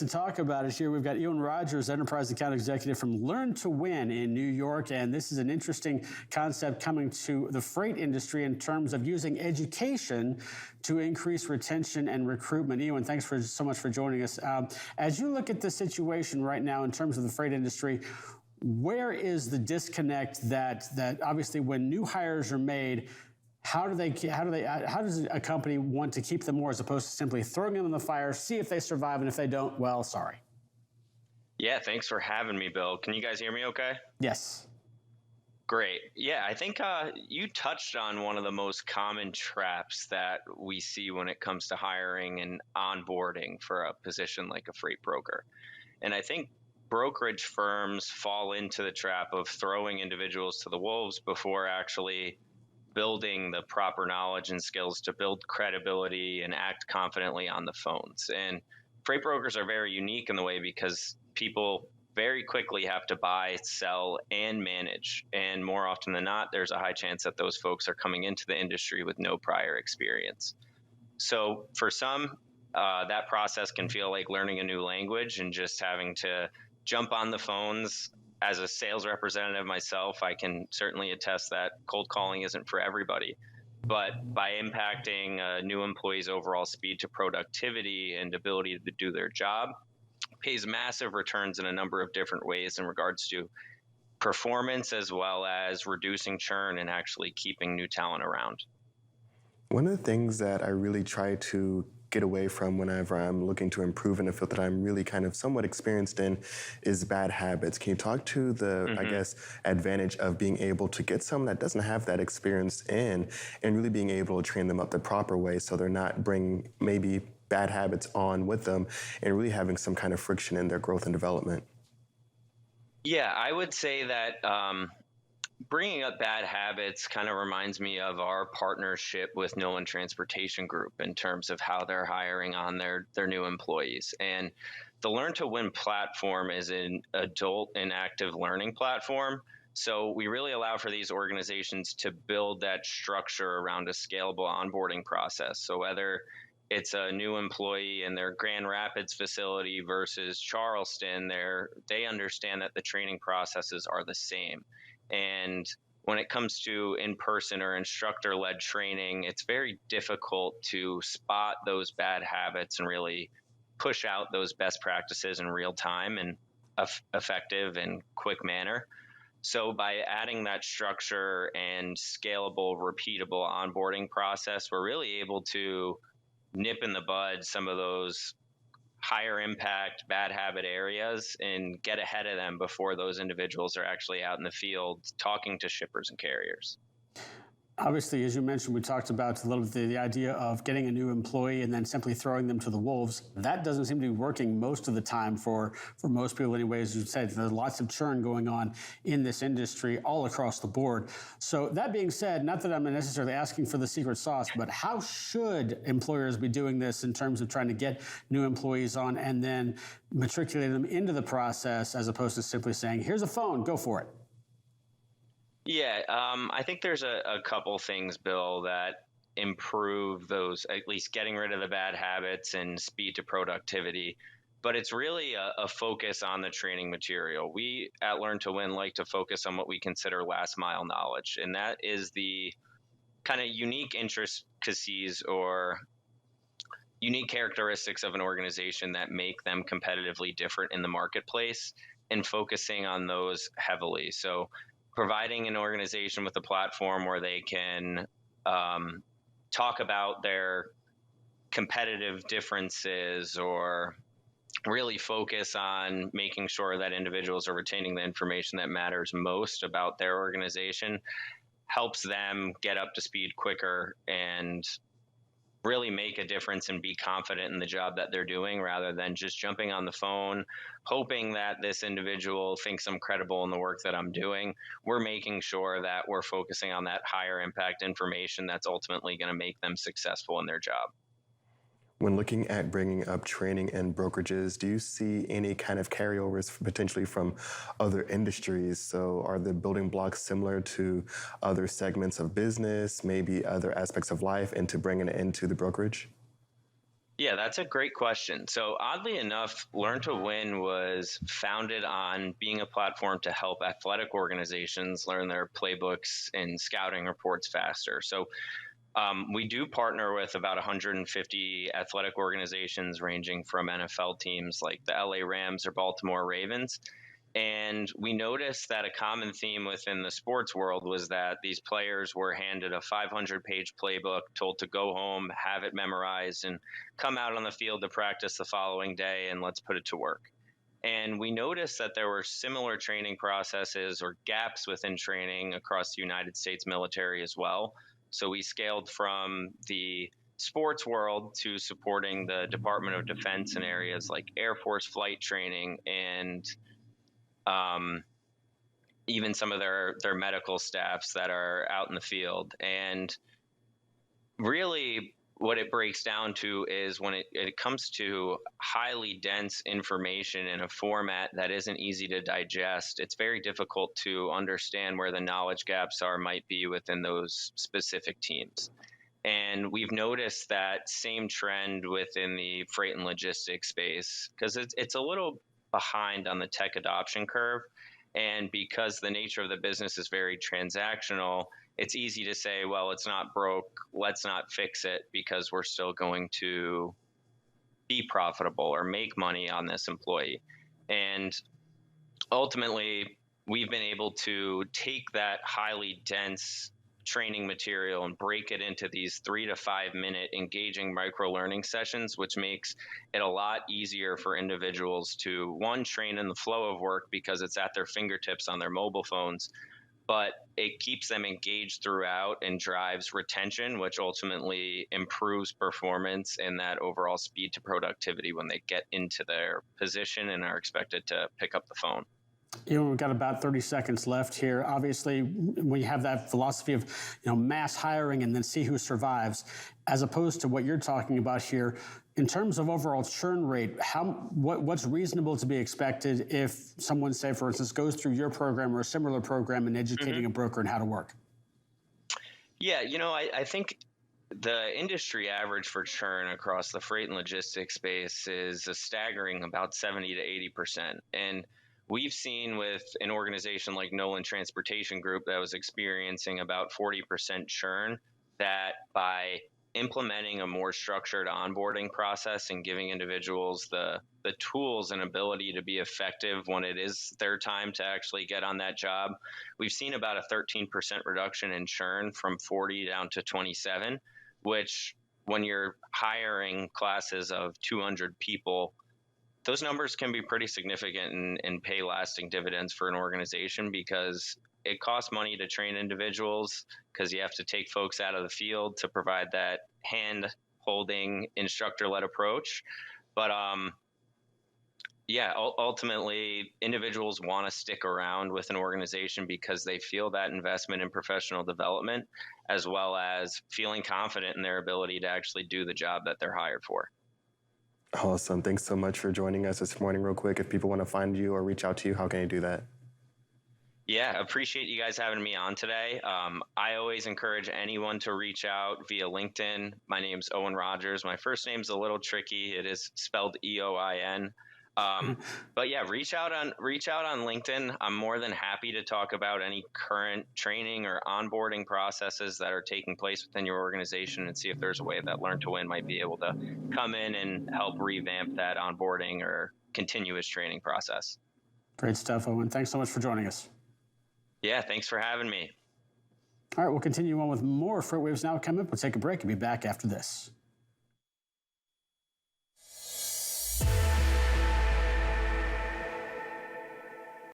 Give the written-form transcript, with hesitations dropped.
To talk about it here, we've got Eoin Rogers, Enterprise Account Executive from Learn to Win in New York. And this is an interesting concept coming to the freight industry in terms of using education to increase retention and recruitment. Eoin, thanks so much for joining us. As you look at the situation right now in terms of the freight industry, where is the disconnect that obviously when new hires are made, how does a company want to keep them more as opposed to simply throwing them in the fire, see if they survive, and if they don't, well, sorry. Yeah, thanks for having me, Bill. Can you guys hear me okay? Yes. Great. Yeah, I think you touched on one of the most common traps that we see when it comes to hiring and onboarding for a position like a freight broker. And I think brokerage firms fall into the trap of throwing individuals to the wolves before actually building the proper knowledge and skills to build credibility and act confidently on the phones. And freight brokers are very unique in the way because people very quickly have to buy, sell, and manage. And more often than not, there's a high chance that those folks are coming into the industry with no prior experience. So for some, that process can feel like learning a new language and just having to jump on the phones. As a sales representative myself, I can certainly attest that cold calling isn't for everybody. But by impacting a new employee's overall speed to productivity and ability to do their job, pays massive returns in a number of different ways in regards to performance as well as reducing churn and actually keeping new talent around. One of the things that I really try to get away from whenever I'm looking to improve in a field that I'm really kind of somewhat experienced in is bad habits. Can you talk to the, I guess, advantage of being able to get someone that doesn't have that experience in and really being able to train them up the proper way so they're not bringing maybe bad habits on with them and really having some kind of friction in their growth and development? Yeah, I would say that bringing up bad habits kind of reminds me of our partnership with Nolan Transportation Group in terms of how they're hiring on their new employees. And the Learn to Win platform is an adult and active learning platform. So we really allow for these organizations to build that structure around a scalable onboarding process. So whether it's a new employee in their Grand Rapids facility versus Charleston, they understand that the training processes are the same. And when it comes to in-person or instructor-led training, it's very difficult to spot those bad habits and really push out those best practices in real time and effective and quick manner. So by adding that structure and scalable, repeatable onboarding process, we're really able to nip in the bud some of those higher impact, bad habit areas and get ahead of them before those individuals are actually out in the field talking to shippers and carriers. Obviously, as you mentioned, we talked about a little bit the idea of getting a new employee and then simply throwing them to the wolves. That doesn't seem to be working most of the time for most people anyways. As you said, there's lots of churn going on in this industry all across the board. So that being said, not that I'm necessarily asking for the secret sauce, but how should employers be doing this in terms of trying to get new employees on and then matriculating them into the process as opposed to simply saying, here's a phone, go for it? Yeah, I think there's a couple things, Bill, that improve those, at least getting rid of the bad habits and speed to productivity. But it's really a focus on the training material. We at Learn to Win like to focus on what we consider last mile knowledge. And that is the kind of unique intricacies or unique characteristics of an organization that make them competitively different in the marketplace and focusing on those heavily. So providing an organization with a platform where they can talk about their competitive differences or really focus on making sure that individuals are retaining the information that matters most about their organization helps them get up to speed quicker and really make a difference and be confident in the job that they're doing rather than just jumping on the phone, hoping that this individual thinks I'm credible in the work that I'm doing. We're making sure that we're focusing on that higher impact information that's ultimately going to make them successful in their job. When looking at bringing up training and brokerages, do you see any kind of carryovers potentially from other industries? So are the building blocks similar to other segments of business, maybe other aspects of life, and to bringing it into the brokerage? Yeah, that's a great question. So, oddly enough, Learn to Win was founded on being a platform to help athletic organizations learn their playbooks and scouting reports faster. So, we do partner with about 150 athletic organizations ranging from NFL teams like the LA Rams or Baltimore Ravens. And we noticed that a common theme within the sports world was that these players were handed a 500-page playbook, told to go home, have it memorized, and come out on the field to practice the following day, and let's put it to work. And we noticed that there were similar training processes or gaps within training across the United States military as well. So we scaled from the sports world to supporting the Department of Defense in areas like Air Force flight training and even some of their medical staffs that are out in the field. And really what it breaks down to is when it comes to highly dense information in a format that isn't easy to digest, it's very difficult to understand where the knowledge gaps might be within those specific teams. And we've noticed that same trend within the freight and logistics space because it's a little behind on the tech adoption curve. And because the nature of the business is very transactional, it's easy to say, well, it's not broke, let's not fix it because we're still going to be profitable or make money on this employee. And ultimately, we've been able to take that highly dense training material and break it into these 3 to 5 minute engaging micro learning sessions, which makes it a lot easier for individuals to, one, train in the flow of work because it's at their fingertips on their mobile phones, but it keeps them engaged throughout and drives retention, which ultimately improves performance and that overall speed to productivity when they get into their position and are expected to pick up the phone. We've got about 30 seconds left here. Obviously, we have that philosophy of mass hiring and then see who survives, as opposed to what you're talking about here. In terms of overall churn rate, what's reasonable to be expected if someone, say, for instance, goes through your program or a similar program in educating a broker on how to work? Yeah, I think the industry average for churn across the freight and logistics space is a staggering about 70 to 80%. And we've seen with an organization like Nolan Transportation Group that was experiencing about 40% churn, that by implementing a more structured onboarding process and giving individuals the tools and ability to be effective when it is their time to actually get on that job, we've seen about a 13% reduction in churn from 40 down to 27, which when you're hiring classes of 200 people, those numbers can be pretty significant and pay lasting dividends for an organization because it costs money to train individuals because you have to take folks out of the field to provide that hand-holding, instructor-led approach. But ultimately, individuals want to stick around with an organization because they feel that investment in professional development, as well as feeling confident in their ability to actually do the job that they're hired for. Awesome. Thanks so much for joining us this morning. Real quick, if people want to find you or reach out to you, how can they do that? Yeah, appreciate you guys having me on today. I always encourage anyone to reach out via LinkedIn. My name's Eoin Rogers. My first name's a little tricky. It is spelled E-O-I-N. But yeah, reach out on LinkedIn. I'm more than happy to talk about any current training or onboarding processes that are taking place within your organization and see if there's a way that Learn to Win might be able to come in and help revamp that onboarding or continuous training process. Great stuff, Owen. Thanks so much for joining us. Yeah, thanks for having me. All right, we'll continue on with more FreightWaves Now coming up. We'll take a break and be back after this.